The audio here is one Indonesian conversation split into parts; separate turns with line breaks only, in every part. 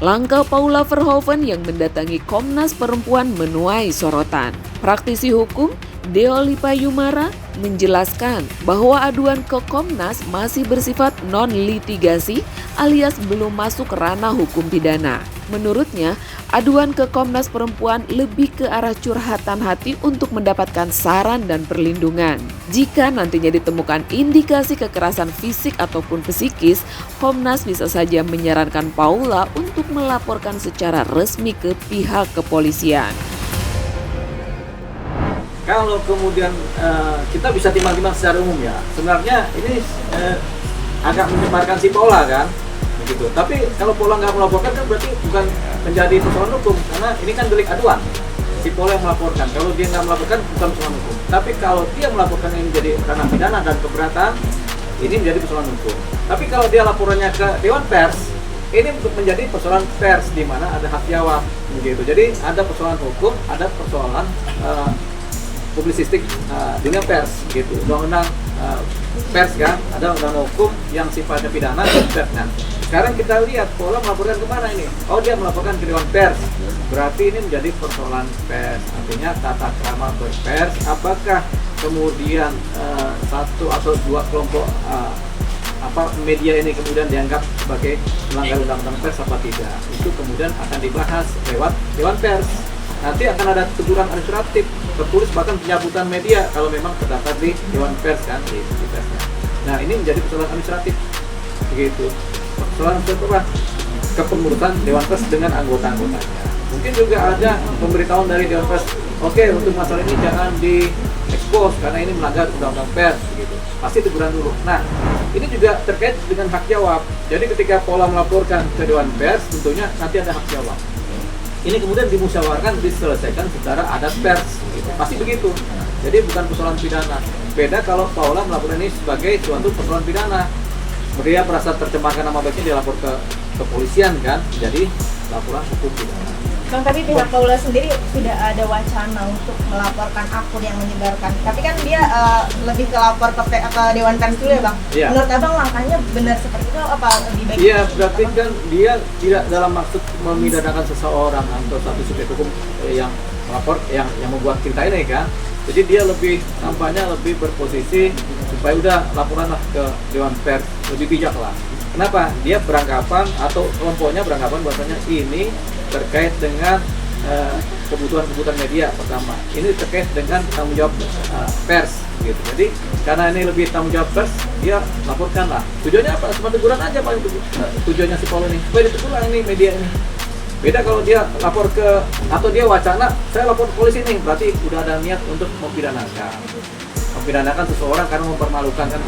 Langkah Paula Verhoeven yang mendatangi Komnas Perempuan menuai sorotan. Praktisi hukum Deolipa Yumara menjelaskan bahwa aduan ke Komnas masih bersifat non-litigasi alias belum masuk ranah hukum pidana. Menurutnya, aduan ke Komnas Perempuan lebih ke arah curhatan hati untuk mendapatkan saran dan perlindungan. Jika nantinya ditemukan indikasi kekerasan fisik ataupun psikis, Komnas bisa saja menyarankan Paula untuk melaporkan secara resmi ke pihak kepolisian.
Kalau kemudian kita bisa timbang-timbang secara umum ya, sebenarnya ini agak menyebarkan si Paula kan, begitu. Tapi kalau Paula nggak melaporkan kan berarti bukan menjadi persoalan hukum, karena ini kan delik aduan. Si Paula yang melaporkan, kalau dia nggak melaporkan bukan persoalan hukum. Tapi kalau dia melaporkan ini menjadi ranah pidana dan keberatan, ini menjadi persoalan hukum. Tapi kalau dia laporannya ke Dewan Pers, ini menjadi persoalan pers di mana ada hak jawab, begitu. Jadi ada persoalan hukum, ada persoalan publisistik dunia pers gitu, undang-undang pers kan, ada undang hukum yang sifatnya pidana dan pers. Nah, sekarang kita lihat Paula melaporkan kemana ini? Oh, dia melaporkan ke Dewan Pers. Berarti ini menjadi persoalan pers, artinya tata krama berpers. Apakah kemudian satu atau dua kelompok media ini kemudian dianggap sebagai melanggar undang-undang pers apa tidak? Itu kemudian akan dibahas lewat Dewan Pers. Nanti akan ada teguran administratif, tertulis bahkan pencabutan media kalau memang terdaftar di Dewan Pers kan, di persnya. Nah, ini menjadi persoalan administratif, begitu. Persoalan apa? Kepengurusan Dewan Pers dengan anggota-anggotanya. Mungkin juga ada pemberitahuan dari Dewan Pers, oke, untuk masalah ini jangan diekspos karena ini melanggar undang-undang pers, begitu. Pasti teguran dulu. Nah, ini juga terkait dengan hak jawab. Jadi ketika Paula melaporkan ke Dewan Pers, tentunya nanti ada hak jawab. Ini kemudian dimusyawarahkan, diselesaikan secara adat pers, gitu. Pasti begitu. Jadi bukan persoalan pidana. Beda kalau Paula melaporkan ini sebagai suatu persoalan pidana. Dia merasa tercemarkan nama baiknya, dia lapor ke kepolisian kan, jadi laporan hukum pidana.
Bang, tapi pihak Paula sendiri sudah ada wacana untuk melaporkan akun yang menyebarkan. Tapi kan dia lebih ke lapor ke Dewan Pers dulu ya, Bang?
Iya.
Menurut Abang langkahnya benar seperti itu apa lebih baik?
Iya, berarti kan dia tidak dalam maksud memidanakan seseorang atau satu subjek hukum yang melapor, yang membuat cerita ini kan. Jadi dia lebih nampaknya lebih berposisi supaya udah laporanlah ke Dewan Pers, lebih bijak lah. Kenapa? Dia beranggapan atau kelompoknya beranggapan bahwasanya ini terkait dengan kebutuhan media pertama. Ini terkait dengan tanggung jawab pers gitu. Jadi karena ini lebih tanggung jawab pers, dia laporkan lah. Tujuannya apa? Cuma teguran aja Pak. Tujuannya si Paula ini supaya ditegur lah ini media ini. Beda kalau dia lapor ke, atau dia wacana saya lapor ke polisi nih, berarti udah ada niat untuk mempidanakan seseorang karena mempermalukan kan,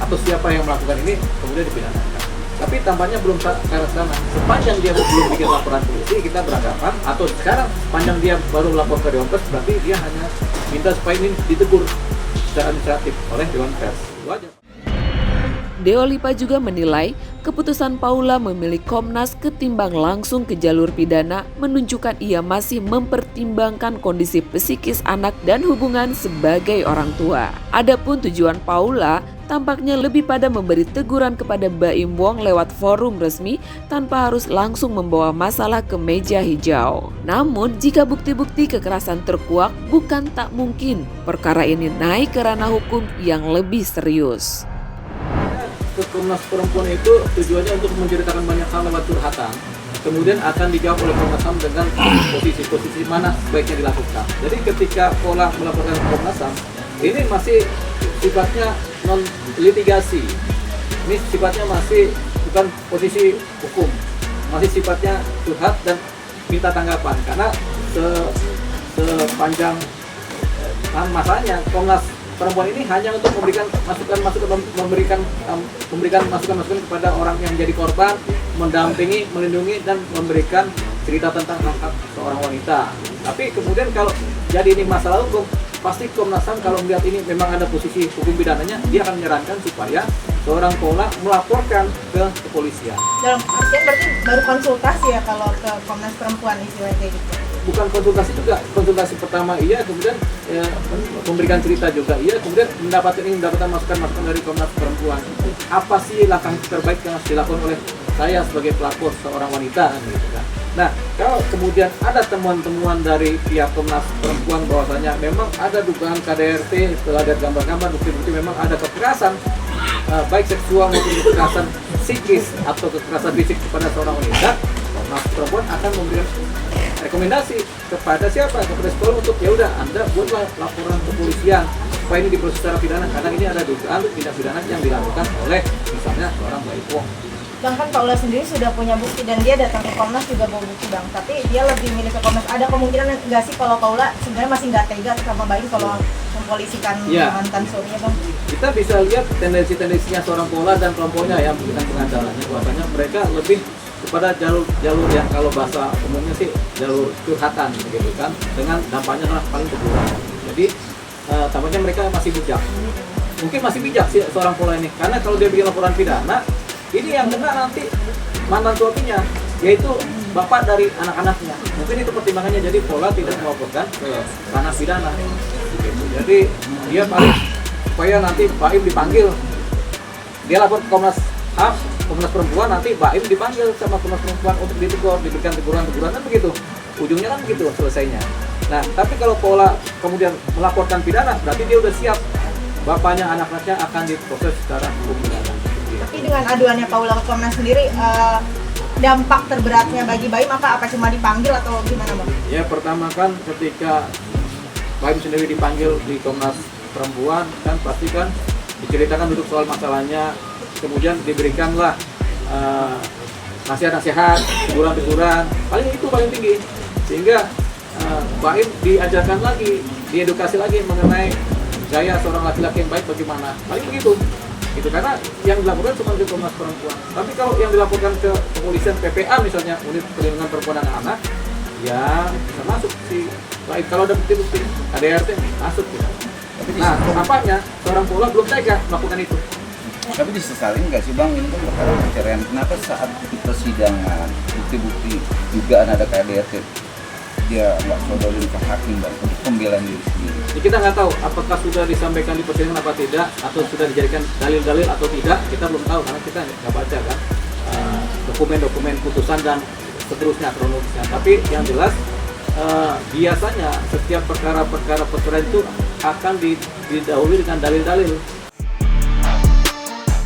atau siapa yang melakukan ini kemudian dipidanakan. Tapi tampaknya belum ke arah sana. Sepanjang dia belum bikin laporan polisi, kita beranggapan, atau sekarang sepanjang dia baru lapor ke Dewan Pers, berarti dia hanya minta supaya ini ditegur secara administratif oleh Dewan Pers. Itu aja.
Deolipa juga menilai keputusan Paula memilih Komnas ketimbang langsung ke jalur pidana menunjukkan ia masih mempertimbangkan kondisi psikis anak dan hubungan sebagai orang tua. Adapun tujuan Paula tampaknya lebih pada memberi teguran kepada Baim Wong lewat forum resmi tanpa harus langsung membawa masalah ke meja hijau. Namun jika bukti-bukti kekerasan terkuak, bukan tak mungkin perkara ini naik ke ranah hukum yang lebih serius.
Ke Komnas Perempuan itu tujuannya untuk menceritakan banyak hal lewat curhatan. Kemudian akan dijawab oleh Komnas HAM dengan posisi mana sebaiknya dilakukan. Jadi ketika Paula melaporkan ke Komnas HAM, ini masih sifatnya non litigasi. Ini sifatnya masih bukan posisi hukum, masih sifatnya curhat dan minta tanggapan. Karena sepanjang masanya Komnas Perempuan ini hanya untuk memberikan masukan-masukan, memberikan masukan-masukan kepada orang yang menjadi korban, mendampingi, melindungi, dan memberikan cerita tentang hak-hak seorang wanita. Tapi kemudian kalau jadi ini masalah hukum, pasti Komnas HAM kalau melihat ini memang ada posisi hukum pidananya, dia akan menyarankan supaya seorang Paula melaporkan ke kepolisian.
Dalam artian berarti baru konsultasi ya kalau ke Komnas Perempuan istilahnya gitu?
Bukan konsultasi juga, konsultasi pertama iya, kemudian memberikan cerita juga iya, kemudian mendapatkan masukan-masukan dari Komnas Perempuan. Apa sih langkah terbaik yang harus dilakukan oleh saya sebagai pelapor seorang wanita kan gitu kan. Nah, kalau kemudian ada temuan-temuan dari pihak Komnas Perempuan bahwasanya memang ada dugaan KDRT, setelah lihat gambar-gambar bukti-bukti memang ada kekerasan baik seksual maupun kekerasan psikis atau kekerasan fisik kepada seorang wanita, Komnas Perempuan akan memberikan rekomendasi kepada siapa, kepada sekolah untuk ya udah Anda buatlah laporan kepolisian supaya ini diproses secara pidana karena ini ada dugaan tindak pidana yang dilakukan oleh misalnya seorang Baik Wong.
Bang, kan Paula sendiri sudah punya bukti dan dia datang ke Komnas juga bawa bukti Bang, tapi dia lebih milih ke Komnas. Ada kemungkinan nggak sih kalau Paula sebenarnya masih nggak tega sama Baim kalau mempolisikan mantan suaminya Bang?
Kita bisa lihat tendensi-tendensinya seorang Paula dan kelompoknya yang memberikan pengacaranya, bahwasanya mereka lebih kepada jalur yang kalau bahasa umumnya sih jalur curhatan gitu kan, dengan dampaknya paling teguran. Jadi tampaknya mereka masih bijak, mungkin masih bijak sih seorang Paula ini, karena kalau dia bikin laporan pidana ini yang kena nanti mantan suaminya, yaitu bapak dari anak-anaknya. Mungkin itu pertimbangannya, jadi Paula tidak melaporkan ke ranah pidana gitu. Jadi dia paling supaya nanti Baim dipanggil, dia lapor ke Komnas HAM, Komnas Perempuan, nanti Baim dipanggil sama Komnas Perempuan untuk ditegur, diberikan teguran-teguran kan begitu. Ujungnya kan begitu selesainya. Nah, tapi kalau Paula kemudian melaporkan pidana, berarti dia udah siap bapaknya, anak-anaknya akan diproses secara hukum pidana.
Tapi dengan aduannya Paula ke Komnas sendiri, dampak terberatnya bagi Baim apa cuma dipanggil atau gimana Bang?
Ya pertama kan ketika Baim sendiri dipanggil di Komnas Perempuan kan pasti kan diceritakan duduk soal masalahnya, kemudian diberikanlah nasihat-nasihat, teguran-teguran, paling itu paling tinggi, sehingga Baim diajarkan lagi, diedukasi lagi mengenai gaya seorang laki-laki yang baik bagaimana, paling begitu. Itu karena yang dilaporkan cuma ke Komnas Perempuan. Tapi kalau yang dilaporkan ke kepolisian PPA misalnya, Unit Perlindungan Perempuan dan Anak, ya bisa masuk si baik kalau ada bukti-bukti KDRT masuk gitu. Nah, nampaknya seorang Paula belum tega melakukan itu.
Tapi disesalin nggak sih Bang, ini kan perkara perceraian, kenapa saat di persidangan bukti-bukti dugaan ada KDRT dia nggak sodorin ke hakim Bang untuk pembelaan diri sendiri?
Ya, kita nggak tahu apakah sudah disampaikan di persidangan apa tidak, atau sudah dijadikan dalil-dalil atau tidak, kita belum tahu karena kita nggak baca kan dokumen-dokumen putusan dan seterusnya kronologisnya. Tapi yang jelas biasanya setiap perkara-perkara perceraian itu akan didahului dengan dalil-dalil.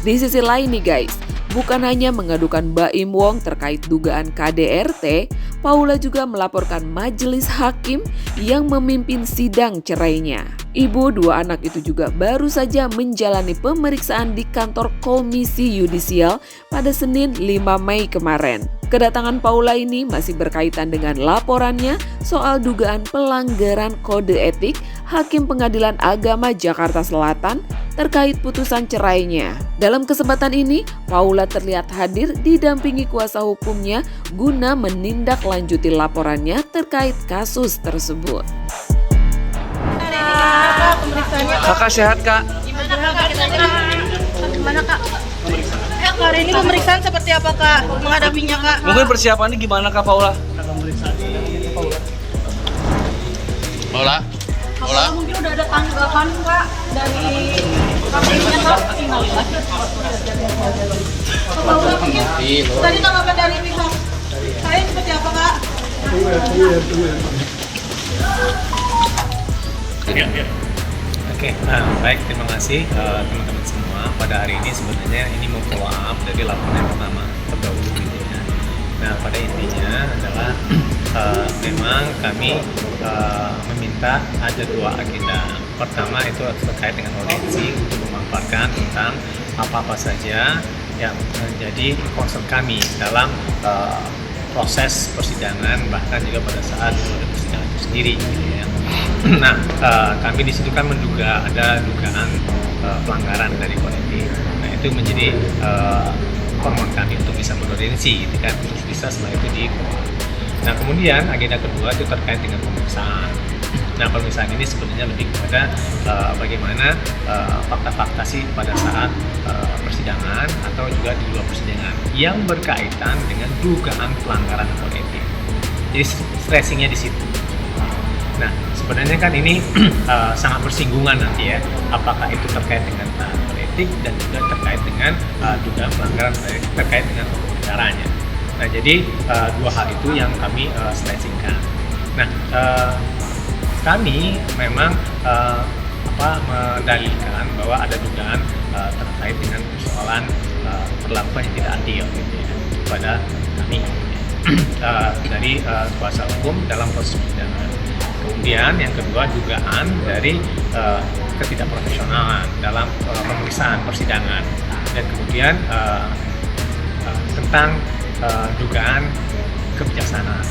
Di sisi lain nih guys, bukan hanya mengadukan Baim Wong terkait dugaan KDRT, Paula juga melaporkan majelis hakim yang memimpin sidang cerainya. Ibu dua anak itu juga baru saja menjalani pemeriksaan di kantor Komisi Yudisial pada Senin 5 Mei kemarin. Kedatangan Paula ini masih berkaitan dengan laporannya soal dugaan pelanggaran kode etik Hakim Pengadilan Agama Jakarta Selatan terkait putusan cerainya. Dalam kesempatan ini, Paula terlihat hadir didampingi kuasa hukumnya guna menindaklanjuti laporannya terkait kasus tersebut.
Kakak sehat kak?
Gimana kak? Hari ini pemeriksaan seperti apa kak? Menghadapinya kak?
Mungkin persiapannya gimana kak Paula? Paula? Paula?
Mungkin udah ada tanggapan kak dari KPI-nya kak? Paula mungkin tadi tanggapan dari pihak saya seperti apa kak?
Oke, baik, terima kasih teman-teman semua. Pada hari ini sebenarnya ini mau follow up dari laporan yang pertama terdahulu gitu ya. Nah, pada intinya adalah memang kami meminta ada dua agenda. Pertama itu terkait dengan audiensi untuk memaparkan tentang apa-apa saja yang menjadi concern kami dalam proses persidangan, bahkan juga pada saat persidangan itu sendiri gitu ya. Nah, kami di situ kan menduga ada dugaan pelanggaran dari kode etik. Nah, itu menjadi permohonan kami untuk bisa beraudiensi, gitu kan, terus bisa setelah itu di. Nah, kemudian agenda kedua itu terkait dengan pemeriksaan. Nah, pemeriksaan ini sebenarnya lebih kepada bagaimana fakta-fakta sih pada saat persidangan atau juga di luar persidangan yang berkaitan dengan dugaan pelanggaran kode etik. Jadi stressingnya di situ. Nah, sebenarnya kan ini sangat bersinggungan nanti ya, apakah itu terkait dengan kode etik dan juga terkait dengan dugaan pelanggaran terkait dengan hukum pidana. perkaranya. Nah, jadi dua hal itu yang kami stretchingkan. Nah, kami memang mendalilkan bahwa ada dugaan terkait dengan persoalan perlakuan yang tidak adil gitu ya, kepada kami dari kuasa hukum dalam proses persidangan. Kemudian yang kedua dugaan dari ketidakprofesionalan dalam pemeriksaan persidangan, dan kemudian tentang dugaan kebijaksanaan.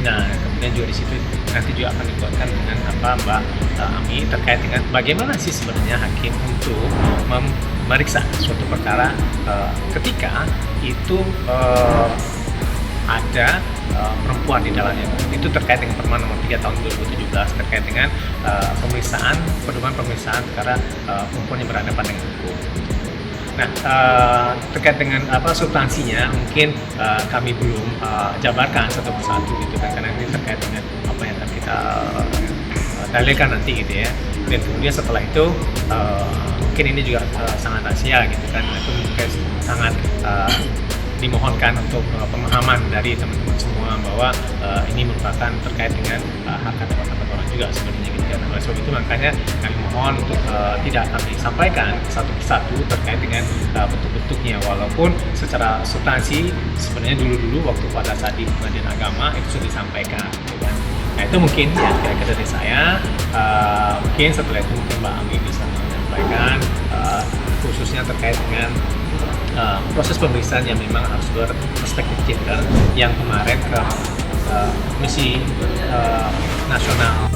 Nah, kemudian juga di situ nanti juga akan dikuatkan dengan apa Mbak Ami terkait dengan bagaimana sih sebenarnya hakim untuk memeriksa suatu perkara ketika itu ada perempuan di dalamnya. Itu terkait dengan Permen Nomor 3 Tahun 2017 terkait dengan pedoman pemeriksaan perkara perempuan yang berhadapan dengan hukum. Nah, terkait dengan substansinya mungkin kami belum jabarkan satu persatu gitu kan, karena ini terkait dengan apa yang akan kita dalilkan nanti gitu ya. Dan kemudian setelah itu mungkin ini juga sangat rahasia gitu kan, itu mungkin sangat dimohonkan untuk pemahaman dari teman-teman semua bahwa ini merupakan terkait dengan hak martabat orang juga sebenarnya gitu kan. Oleh sebab itu makanya kami mohon untuk tidak kami sampaikan satu persatu terkait dengan bentuk-bentuknya, walaupun secara substansi sebenarnya dulu waktu pada saat di Pengadilan Agama itu sudah disampaikan gitu kan. Nah, itu mungkin ya kira-kira dari saya. Mungkin setelah itu mungkin Mbak Ami bisa menyampaikan khususnya terkait dengan proses pemeriksaan yang memang harus berperspektif gender yang kemarin ke Komisi Nasional